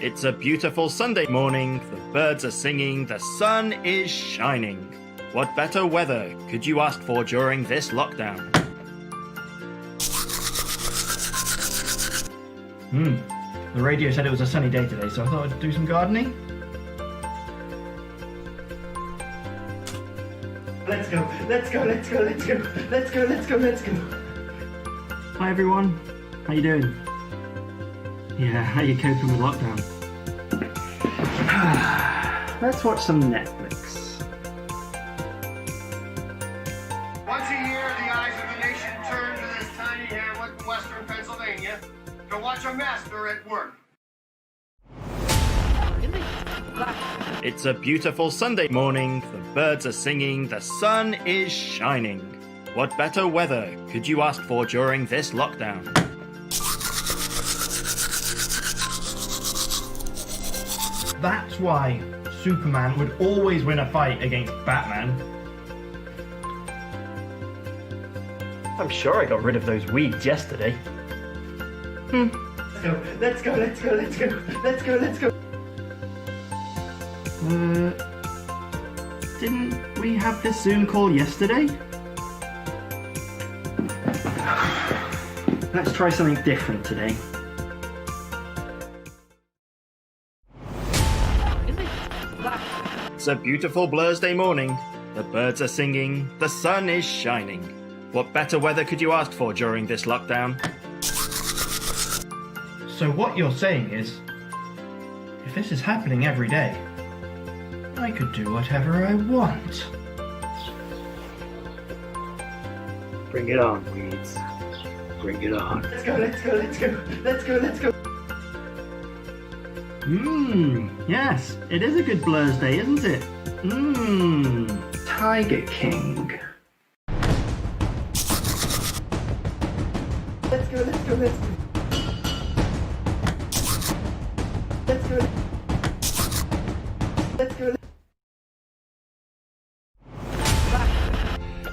It's a beautiful Sunday morning, the birds are singing, the sun is shining. What better weather could you ask for during this lockdown? The radio said it was a sunny day today, so I thought I'd do some gardening. Let's go. Hi everyone, how you doing? Yeah, how you coping with lockdown? Let's watch some Netflix. Once a year, the eyes of the nation turn to this tiny hamlet in western Pennsylvania to watch a master at work. It's a beautiful Sunday morning, the birds are singing, the sun is shining. What better weather could you ask for during this lockdown? That's why Superman would always win a fight against Batman. I'm sure I got rid of those weeds yesterday. Let's go. Didn't we have this Zoom call yesterday? Let's try something different today. It's a beautiful Blursday morning, the birds are singing, the sun is shining. What better weather could you ask for during this lockdown? So what you're saying is, if this is happening every day, I could do whatever I want. Bring it on, weeds. Bring it on. Let's go. Yes, it is a good Blursday, isn't it? Tiger King. Let's go.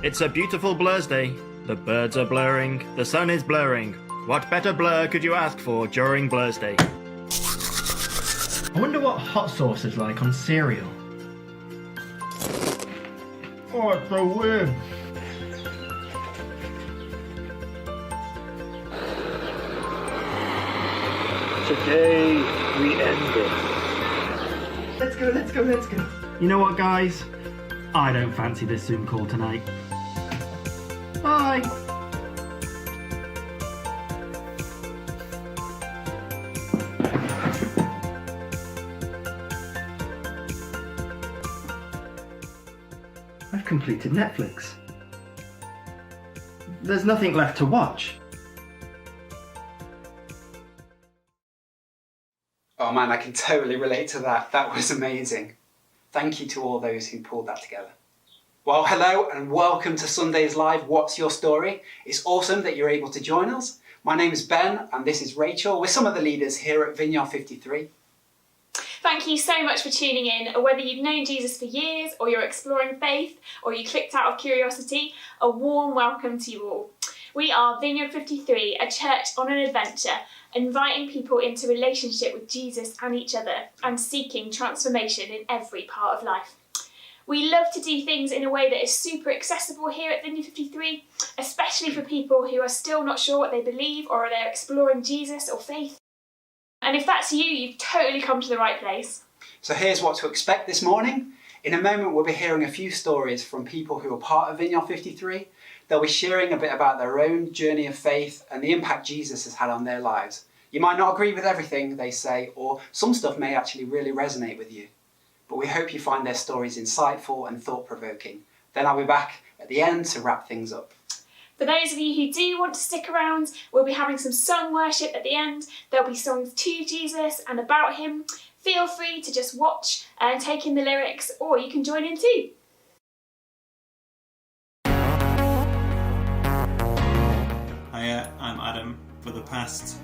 It's a beautiful Blursday, the birds are blurring, the sun is blurring. What better blur could you ask for during Blursday? I wonder what hot sauce is like on cereal. Oh, it's so weird. Today, we end it. Let's go. You know what, guys? I don't fancy this Zoom call tonight. Bye. I've completed Netflix. There's nothing left to watch. Oh man, I can totally relate to that. That was amazing. Thank you to all those who pulled that together. Well, hello and welcome to Sunday's Live What's Your Story? It's awesome that you're able to join us. My name is Ben and this is Rachel. We're some of the leaders here at Vineyard 53. Thank you so much for tuning in. Whether you've known Jesus for years or you're exploring faith or you clicked out of curiosity, a warm welcome to you all. We are Vineyard 53, a church on an adventure, inviting people into relationship with Jesus and each other and seeking transformation in every part of life. We love to do things in a way that is super accessible here at Vineyard 53, especially for people who are still not sure what they believe or they're exploring Jesus or faith. And if that's you, you've totally come to the right place. So here's what to expect this morning. In a moment, we'll be hearing a few stories from people who are part of Vineyard 53. They'll be sharing a bit about their own journey of faith and the impact Jesus has had on their lives. You might not agree with everything they say, or some stuff may actually really resonate with you. But we hope you find their stories insightful and thought-provoking. Then I'll be back at the end to wrap things up. For those of you who do want to stick around, we'll be having some song worship at the end. There'll be songs to Jesus and about him. Feel free to just watch and take in the lyrics, or you can join in too. Hiya, I'm Adam. For the past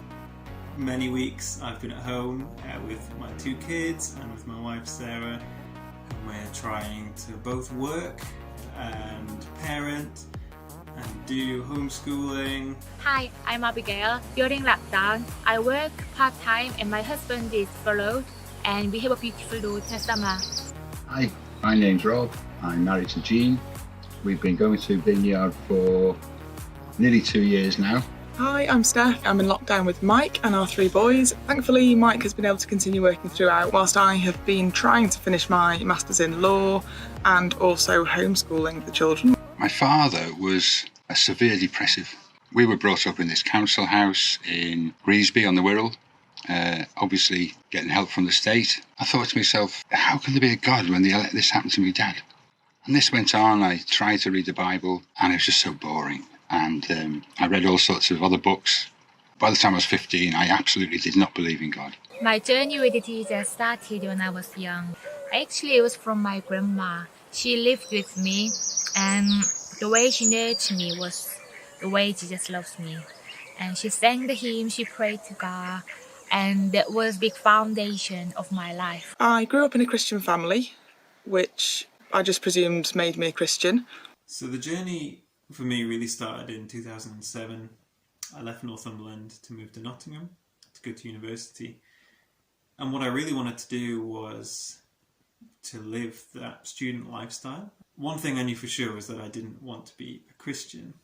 many weeks I've been at home with my two kids and with my wife Sarah, and we're trying to both work and parent and do homeschooling. Hi, I'm Abigail. During lockdown, I work part-time and my husband is furloughed and we have a beautiful daughter, Summer. Hi, my name's Rob. I'm married to Jean. We've been going to Vineyard for nearly 2 years now. Hi, I'm Steph. I'm in lockdown with Mike and our 3 boys. Thankfully, Mike has been able to continue working throughout, whilst I have been trying to finish my Masters in Law and also homeschooling the children. My father was a severe depressive. We were brought up in this council house in Greasby on the Wirral, obviously getting help from the state. I thought to myself, how can there be a God when they let this happen to my dad? And this went on. I tried to read the Bible and it was just so boring. And I read all sorts of other books. By the time I was 15, I absolutely did not believe in God. My journey with Jesus started when I was young. Actually, it was from my grandma. She lived with me, and the way she nurtured me was the way Jesus loves me. And she sang the hymn, she prayed to God, and that was a big foundation of my life. I grew up in a Christian family, which I just presumed made me a Christian. So the journey for me really started in 2007. I left Northumberland to move to Nottingham to go to university. And what I really wanted to do was to live that student lifestyle. One thing I knew for sure was that I didn't want to be a Christian.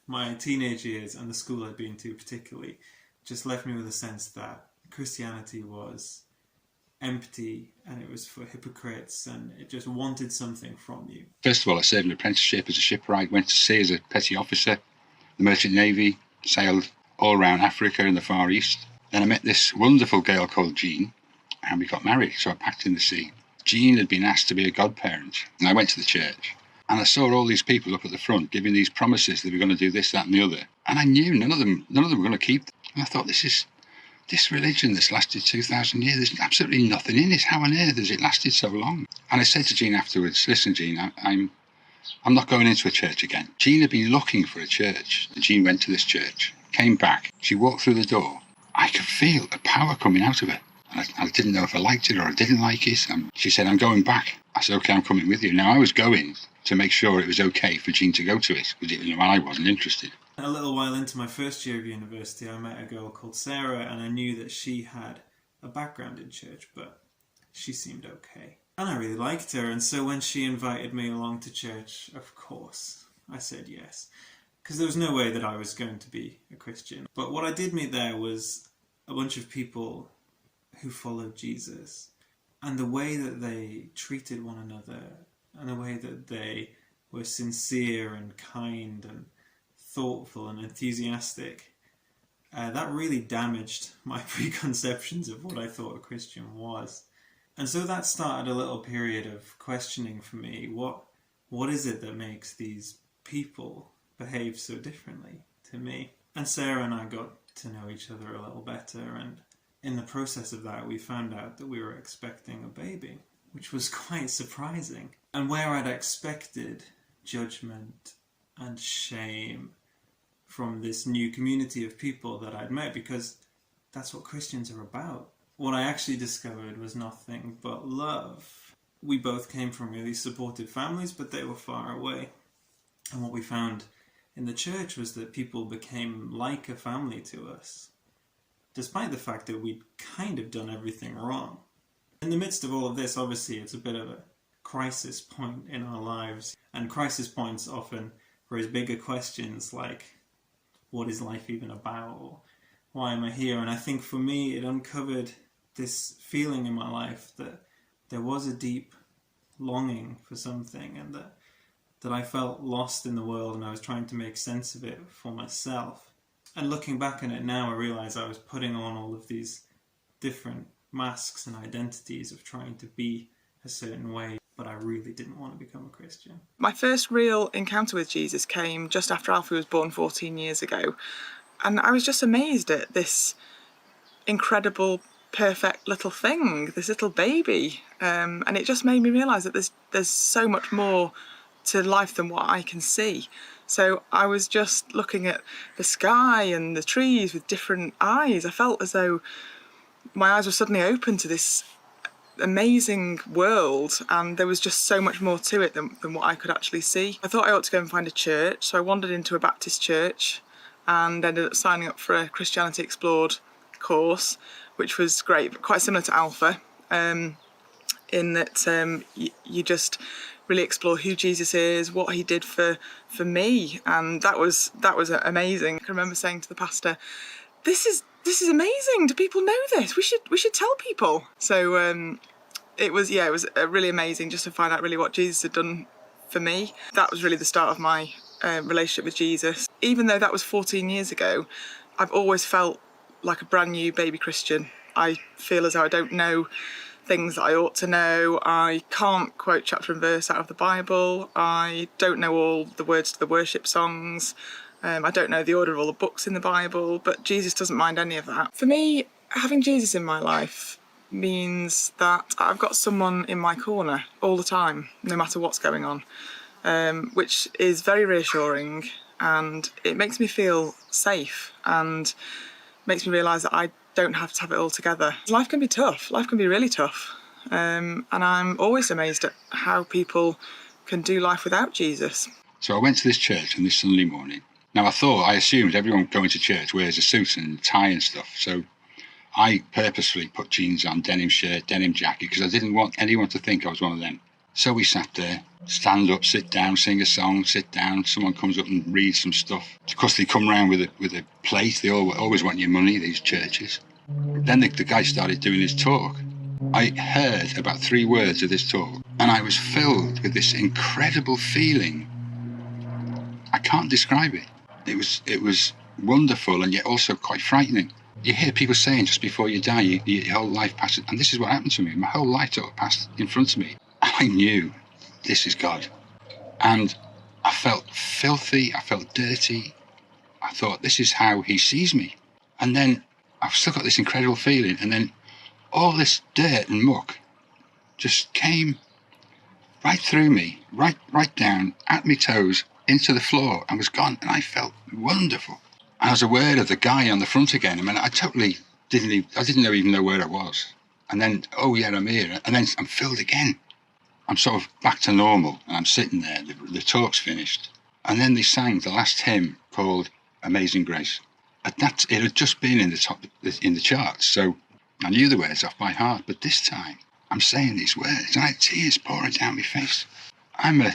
My teenage years and the school I'd been to particularly just left me with a sense that Christianity was empty and it was for hypocrites and it just wanted something from you. First of all, I served an apprenticeship as a shipwright, went to sea as a petty officer, the Merchant Navy, sailed all around Africa and the Far East. Then I met this wonderful girl called Jean and we got married, so I packed in the sea. Jean had been asked to be a godparent and I went to the church and I saw all these people up at the front giving these promises that they were going to do this, that and the other. And I knew none of them were going to keep them. And I thought, this religion that's lasted 2,000 years, there's absolutely nothing in it. How on earth has it lasted so long? And I said to Jean afterwards, listen, Jean, I'm not going into a church again. Jean had been looking for a church. And Jean went to this church, came back. She walked through the door. I could feel a power coming out of her. And I didn't know if I liked it or I didn't like it. She said, I'm going back. I said, okay, I'm coming with you. Now, I was going to make sure it was okay for Jean to go to it, because I wasn't interested. A little while into my first year of university, I met a girl called Sarah, and I knew that she had a background in church, but she seemed okay. And I really liked her, and so when she invited me along to church, of course, I said yes. Because there was no way that I was going to be a Christian. But what I did meet there was a bunch of people who followed Jesus, and the way that they treated one another, and the way that they were sincere and kind and thoughtful and enthusiastic, that really damaged my preconceptions of what I thought a Christian was. And so that started a little period of questioning for me, what is it that makes these people behave so differently to me? And Sarah and I got to know each other a little better, and in the process of that we found out that we were expecting a baby, which was quite surprising. And where I'd expected judgment and shame from this new community of people that I'd met, because that's what Christians are about, what I actually discovered was nothing but love. We both came from really supportive families, but they were far away. And what we found in the church was that people became like a family to us, despite the fact that we'd kind of done everything wrong. In the midst of all of this, obviously, it's a bit of a crisis point in our lives. And crisis points often raise bigger questions like, what is life even about? Or why am I here? And I think for me, it uncovered this feeling in my life that there was a deep longing for something, and that I felt lost in the world and I was trying to make sense of it for myself. And looking back on it now, I realise I was putting on all of these different masks and identities of trying to be a certain way, but I really didn't want to become a Christian. My first real encounter with Jesus came just after Alfie was born 14 years ago, and I was just amazed at this incredible, perfect little thing, this little baby, and it just made me realise that there's so much more to life than what I can see. So I was just looking at the sky and the trees with different eyes. I felt as though my eyes were suddenly open to this amazing world, and there was just so much more to it than what I could actually see. I thought I ought to go and find a church, so I wandered into a Baptist church and ended up signing up for a Christianity Explored course, which was great, but quite similar to Alpha, in that you just really explore who Jesus is, what he did for me, and that was amazing. I can remember saying to the pastor, this is amazing, do people know this? We should tell people. So it was really amazing just to find out really what Jesus had done for me. That was really the start of my relationship with Jesus. Even though that was 14 years ago, I've always felt like a brand new baby Christian. I feel as though I don't know things that I ought to know. I can't quote chapter and verse out of the Bible. I don't know all the words to the worship songs. I don't know the order of all the books in the Bible, but Jesus doesn't mind any of that. For me, having Jesus in my life means that I've got someone in my corner all the time, no matter what's going on, which is very reassuring, and it makes me feel safe and makes me realise that I don't have to have it all together. Life can be tough. Life can be really tough. And I'm always amazed at how people can do life without Jesus. So I went to this church on this Sunday morning. Now I assumed everyone going to church wears a suit and tie and stuff. So I purposefully put jeans on, denim shirt, denim jacket, because I didn't want anyone to think I was one of them. So we sat there, stand up, sit down, sing a song, sit down. Someone comes up and reads some stuff. Of course, they come round with a plate. They always want your money, these churches. Then the guy started doing his talk. I heard about 3 words of this talk, and I was filled with this incredible feeling. I can't describe it. It was wonderful and yet also quite frightening. You hear people saying just before you die, your whole life passes, and this is what happened to me. My whole life sort of passed in front of me. I knew this is God. And I felt filthy, I felt dirty. I thought, this is how he sees me. And then I've still got this incredible feeling, and then all this dirt and muck just came right through me, right down at my toes, into the floor, and was gone, and I felt wonderful. I was aware of the guy on the front again. I mean, I totally didn't even know where I was. And then, oh yeah, I'm here. And then I'm filled again. I'm sort of back to normal, and I'm sitting there. The talk's finished. And then they sang the last hymn called Amazing Grace. It had just been in the charts, so I knew the words off by heart. But this time, I'm saying these words, and I had tears pouring down my face. I'm a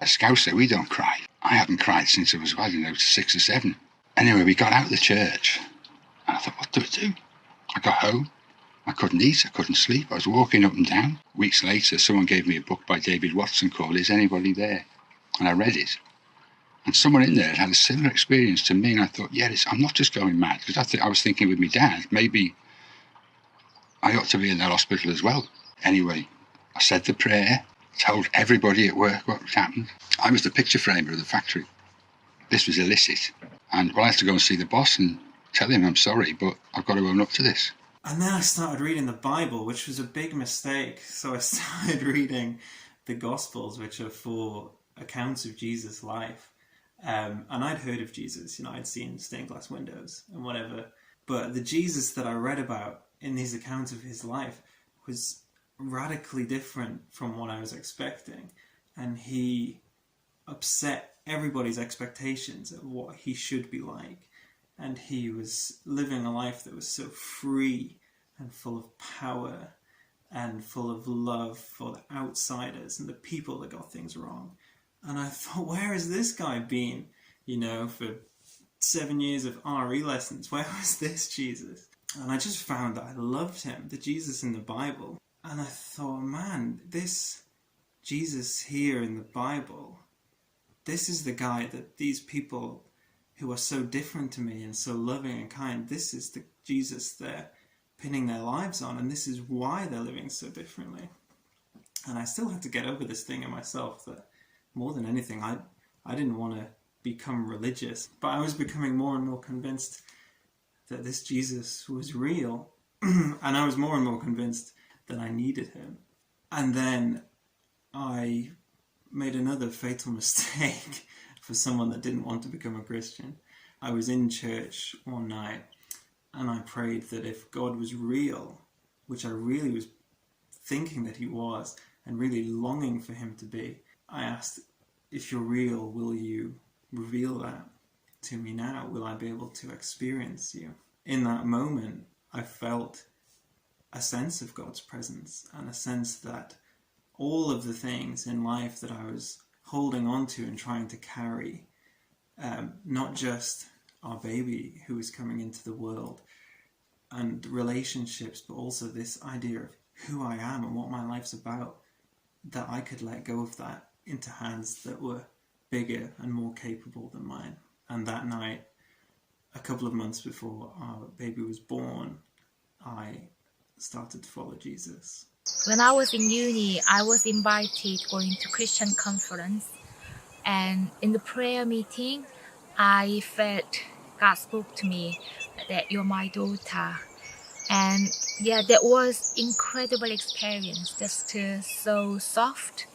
Scouser, we don't cry. I haven't cried since I was, 6 or 7. Anyway, we got out of the church, and I thought, what do I do? I got home. I couldn't eat, I couldn't sleep. I was walking up and down. Weeks later, someone gave me a book by David Watson called Is Anybody There? And I read it. And someone in there had a similar experience to me, and I thought, I'm not just going mad, because I was thinking with my dad, maybe I ought to be in that hospital as well. Anyway, I said the prayer, told everybody at work what happened. I was the picture framer of the factory. This was illicit. And I had to go and see the boss and tell him I'm sorry, but I've got to own up to this. And then I started reading the Bible, which was a big mistake. So I started reading the Gospels, which are 4 accounts of Jesus' life. And I'd heard of Jesus, I'd seen stained glass windows and whatever. But the Jesus that I read about in these accounts of his life was radically different from what I was expecting. And he upset everybody's expectations of what he should be like. And he was living a life that was so free and full of power and full of love for the outsiders and the people that got things wrong. And I thought, where has this guy been, for 7 years of RE lessons? Where was this Jesus? And I just found that I loved him, the Jesus in the Bible. And I thought, man, this Jesus here in the Bible, this is the guy that these people who are so different to me and so loving and kind, this is the Jesus they're pinning their lives on, and this is why they're living so differently. And I still had to get over this thing in myself that more than anything, I didn't want to become religious, but I was becoming more and more convinced that this Jesus was real, and I was more and more convinced that I needed him. And then I made another fatal mistake for someone that didn't want to become a Christian. I was in church one night and I prayed that if God was real, which I really was thinking that he was and really longing for him to be, I asked, if you're real, will you reveal that to me now? Will I be able to experience you? In that moment, I felt a sense of God's presence and a sense that all of the things in life that I was holding on to and trying to carry, not just our baby who is coming into the world and relationships, but also this idea of who I am and what my life's about, that I could let go of that into hands that were bigger and more capable than mine. And that night, a couple of months before our baby was born, I started to follow Jesus. When I was in uni, I was invited going to Christian conference, and in the prayer meeting, I felt God spoke to me that you're my daughter. And yeah, that was incredible experience, just so soft,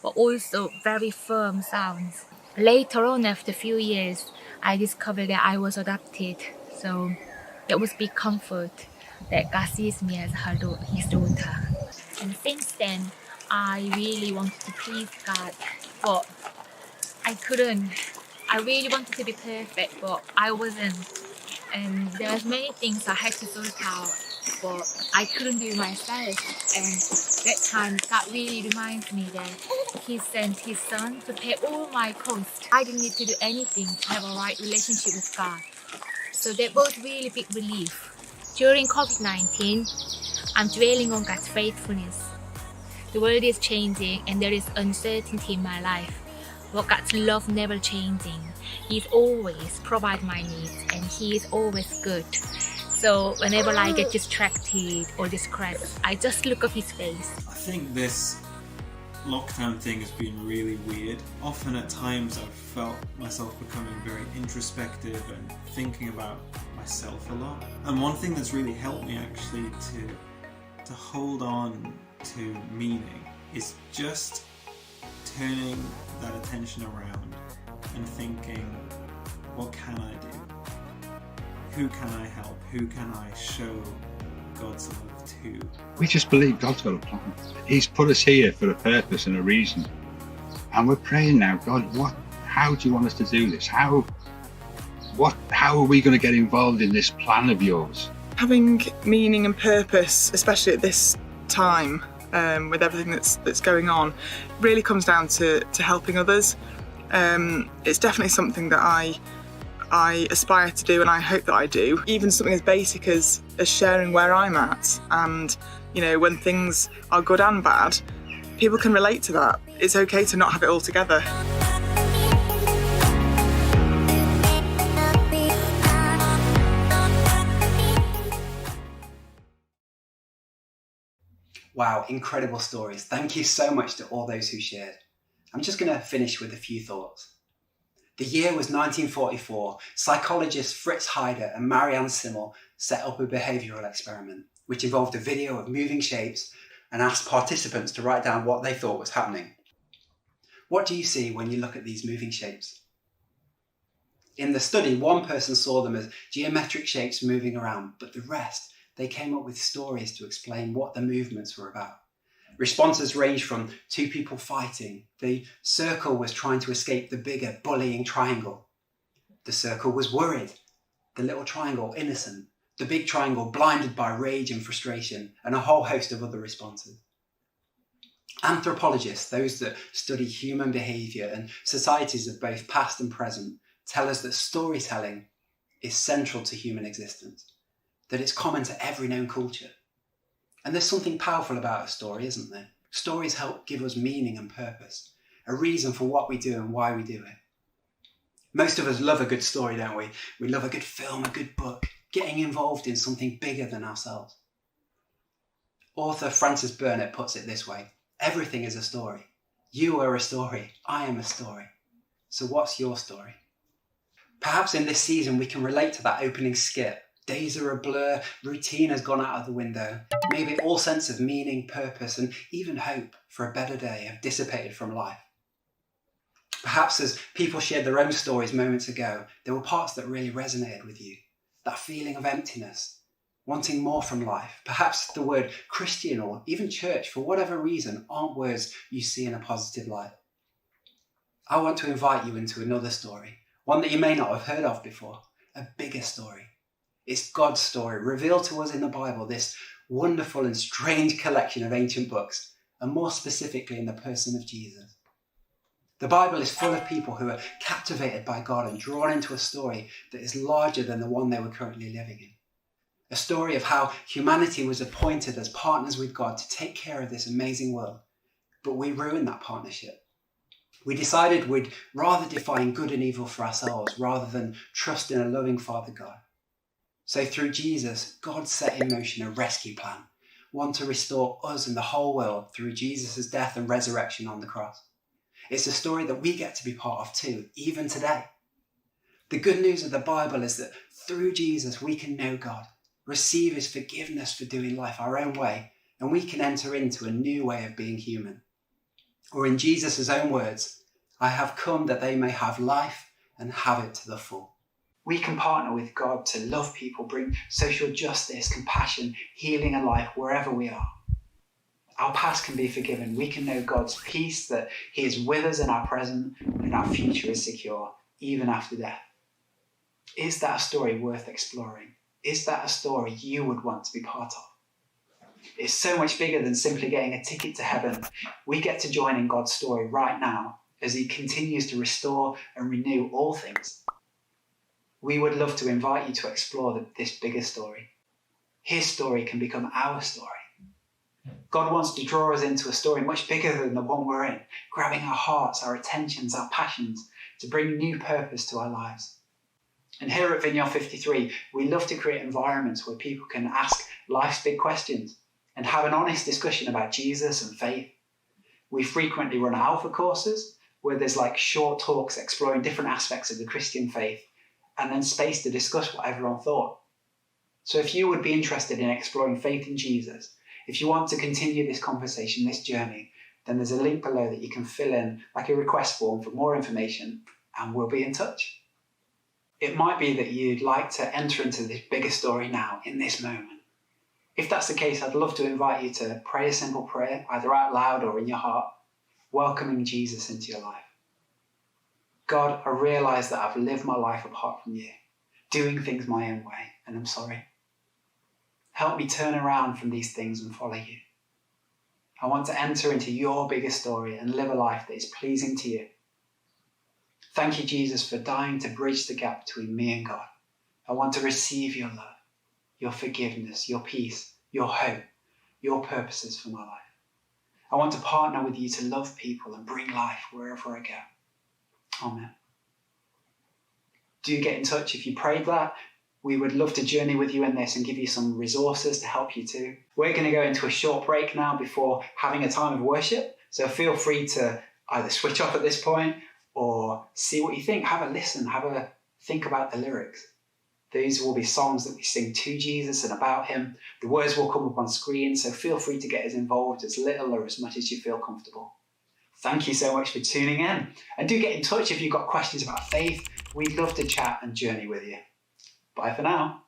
but also very firm sounds. Later on, after a few years, I discovered that I was adopted. So that was big comfort that God sees me as his daughter. And since then, I really wanted to please God, but I couldn't. I really wanted to be perfect, but I wasn't. And there was many things I had to sort out, but I couldn't do it myself. And that time, God really reminds me that He sent His Son to pay all my costs. I didn't need to do anything to have a right relationship with God. So that was really big relief. During COVID-19, I'm dwelling on God's faithfulness. The world is changing and there is uncertainty in my life, but God's love never changing. He's always provide my needs and He is always good. So whenever I get distracted or distressed, I just look at His face. I think this lockdown thing has been really weird. Often at times I've felt myself becoming very introspective and thinking about myself a lot. And one thing that's really helped me actually to hold on to meaning is just turning that attention around and thinking, what can I do? Who can I help? Who can I show God's love to? We just believe God's got a plan. He's put us here for a purpose and a reason. And we're praying now, God, how do you want us to do this? How are we going to get involved in this plan of yours? Having meaning and purpose, especially at this time, with everything that's going on, really comes down to helping others. It's definitely something that I aspire to do, and I hope that I do. Even something as basic as sharing where I'm at, and when things are good and bad, people can relate to that. It's okay to not have it all together. Wow, incredible stories. Thank you so much to all those who shared. I'm just going to finish with a few thoughts. The year was 1944. Psychologists Fritz Heider and Marianne Simmel set up a behavioural experiment, which involved a video of moving shapes and asked participants to write down what they thought was happening. What do you see when you look at these moving shapes? In the study, one person saw them as geometric shapes moving around, but the rest, they came up with stories to explain what the movements were about. Responses ranged from two people fighting. The circle was trying to escape the bigger, bullying triangle. The circle was worried. The little triangle, innocent. The big triangle, blinded by rage and frustration, and a whole host of other responses. Anthropologists, those that study human behaviour and societies of both past and present, tell us that storytelling is central to human existence, that it's common to every known culture. And there's something powerful about a story, isn't there? Stories help give us meaning and purpose, a reason for what we do and why we do it. Most of us love a good story, don't we? We love a good film, a good book, getting involved in something bigger than ourselves. Author Frances Burnett puts it this way: everything is a story. You are a story. I am a story. So what's your story? Perhaps in this season we can relate to that opening skit. Days are a blur, routine has gone out of the window. Maybe all sense of meaning, purpose, and even hope for a better day have dissipated from life. Perhaps as people shared their own stories moments ago, there were parts that really resonated with you. That feeling of emptiness, wanting more from life. Perhaps the word Christian or even church, for whatever reason, aren't words you see in a positive light. I want to invite you into another story, one that you may not have heard of before, a bigger story. It's God's story, revealed to us in the Bible, this wonderful and strange collection of ancient books, and more specifically in the person of Jesus. The Bible is full of people who are captivated by God and drawn into a story that is larger than the one they were currently living in. A story of how humanity was appointed as partners with God to take care of this amazing world, but we ruined that partnership. We decided we'd rather define good and evil for ourselves rather than trust in a loving Father God. So through Jesus, God set in motion a rescue plan, one to restore us and the whole world through Jesus' death and resurrection on the cross. It's a story that we get to be part of too, even today. The good news of the Bible is that through Jesus, we can know God, receive his forgiveness for doing life our own way, and we can enter into a new way of being human. Or in Jesus' own words, I have come that they may have life and have it to the full. We can partner with God to love people, bring social justice, compassion, healing and life wherever we are. Our past can be forgiven. We can know God's peace, that he is with us in our present and our future is secure, even after death. Is that a story worth exploring? Is that a story you would want to be part of? It's so much bigger than simply getting a ticket to heaven. We get to join in God's story right now as he continues to restore and renew all things. We would love to invite you to explore this bigger story. His story can become our story. God wants to draw us into a story much bigger than the one we're in, grabbing our hearts, our attentions, our passions, to bring new purpose to our lives. And here at Vineyard 53, we love to create environments where people can ask life's big questions and have an honest discussion about Jesus and faith. We frequently run alpha courses where there's like short talks exploring different aspects of the Christian faith and then space to discuss what everyone thought. So if you would be interested in exploring faith in Jesus, if you want to continue this conversation, this journey, then there's a link below that you can fill in like a request form for more information and we'll be in touch. It might be that you'd like to enter into this bigger story now, in this moment. If that's the case, I'd love to invite you to pray a simple prayer, either out loud or in your heart, welcoming Jesus into your life. God, I realise that I've lived my life apart from you, doing things my own way, and I'm sorry. Help me turn around from these things and follow you. I want to enter into your bigger story and live a life that is pleasing to you. Thank you, Jesus, for dying to bridge the gap between me and God. I want to receive your love, your forgiveness, your peace, your hope, your purposes for my life. I want to partner with you to love people and bring life wherever I go. Amen. Do get in touch if you prayed that. We would love to journey with you in this and give you some resources to help you too. We're going to go into a short break now before having a time of worship. So feel free to either switch off at this point or see what you think. Have a listen, have a think about the lyrics. These will be songs that we sing to Jesus and about him. The words will come up on screen, so feel free to get as involved as little or as much as you feel comfortable. Thank you so much for tuning in. And do get in touch if you've got questions about faith. We'd love to chat and journey with you. Bye for now.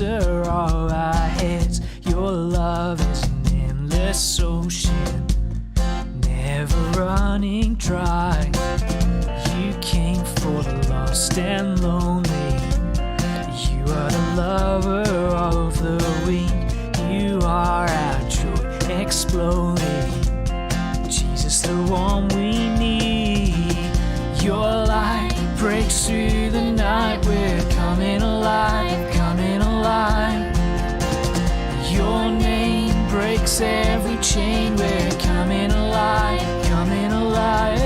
lifter of our heads. Your love is an endless ocean, never running dry. You came for the lost and lonely. You are the lover of the weak. You are our joy exploding. Jesus, the one we need. Your light breaks through the night. We're coming alive, coming alive. Your name breaks every chain. We're coming alive, coming alive.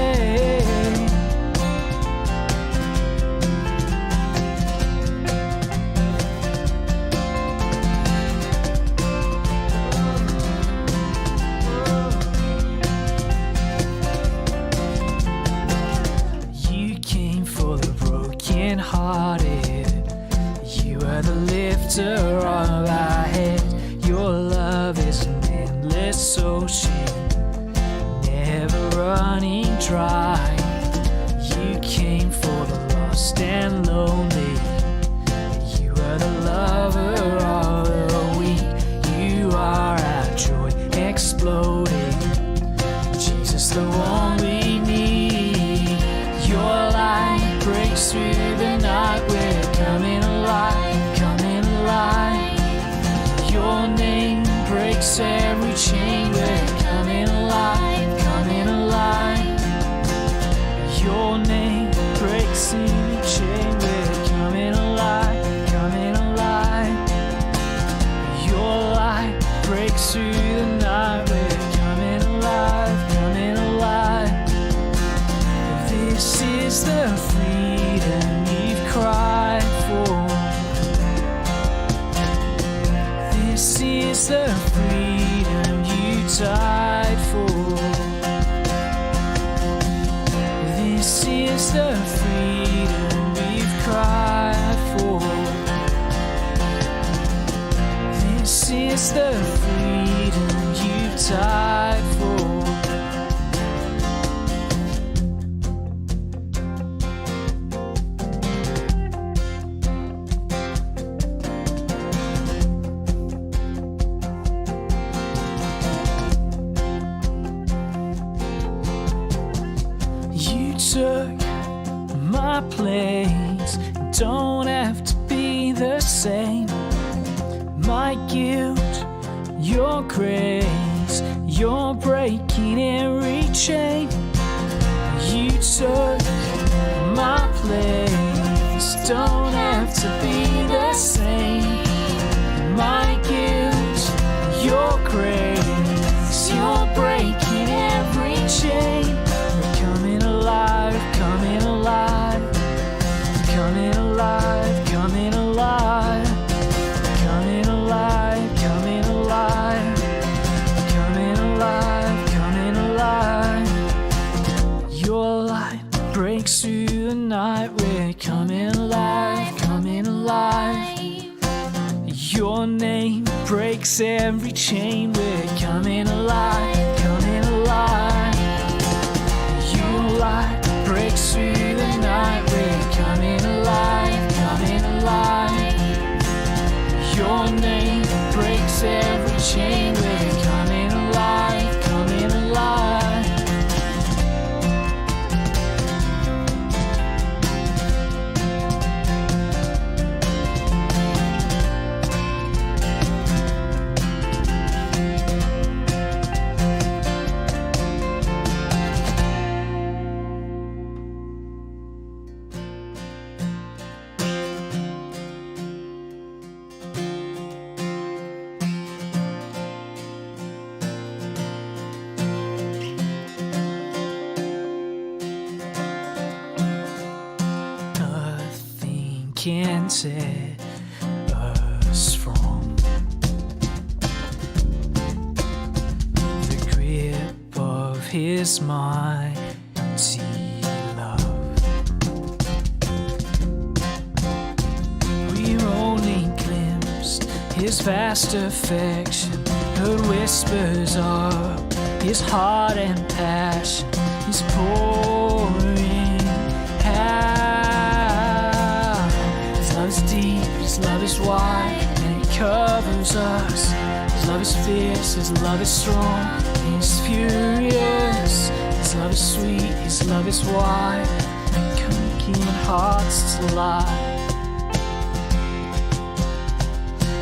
Hearted. You are the lifter of our head. Your love is an endless ocean, never running dry. You came for the lost and lonely. You are the lover of the weak. You are our joy exploding. Jesus, the one we need. Your light breaks through the night. We're coming alive, coming alive. Your name breaks every chain. We're coming alive, coming alive. Your name breaks every chain. We're coming alive, coming alive. Your light breaks through the night. We're coming alive, coming alive. This is the freedom you've cried for. This is the freedom you died for. This is the freedom we've cried for. This is the freedom you died for. Took my place, don't have to be the same. My guilt, your grace, you're breaking every chain. You took my place, don't have to be the same. My guilt, your grace, you're breaking every chain. Coming alive, coming alive, coming alive, coming alive, coming alive, coming alive, coming alive, coming alive. Your light breaks through the night. We're coming alive, coming alive. Your name breaks every chain. We're coming alive, coming alive. Light breaks through the night. We're coming alive, coming alive. Your name breaks every chain. We're coming alive, coming alive. Can set us from the grip of his mighty love. We've only glimpsed his vast affection, heard whispers of his heart and passion, his pouring out. His love is deep, his love is wide, and covers us. His love is fierce, His love is strong, He's furious. His love is sweet, His love is wide, making hearts to lie.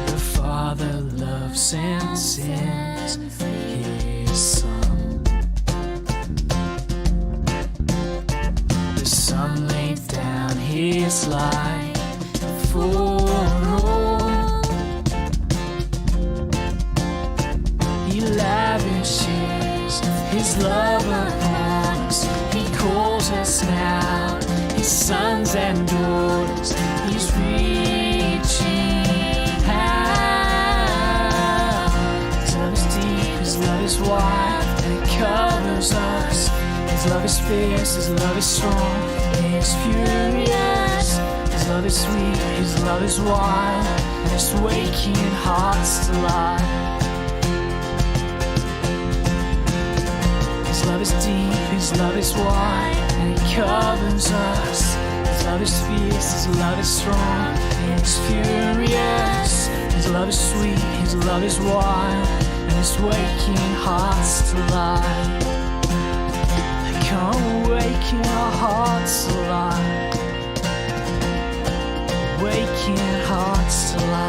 The Father loves and sends His Son. The Son laid down His life for all. He lavishes His love upon us. He calls us now His sons and daughters. He's reaching out. His love is deep, His love is wide, and it covers us. His love is fierce, His love is strong, He's furious. His love is sweet, His love is wild, and it's waking hearts to life. His love is deep, His love is wide, and it covers us. His love is fierce, His love is strong, He's furious. His love is sweet, His love is wild, and it's waking hearts to life. Come waking our hearts to life, waking hearts to life.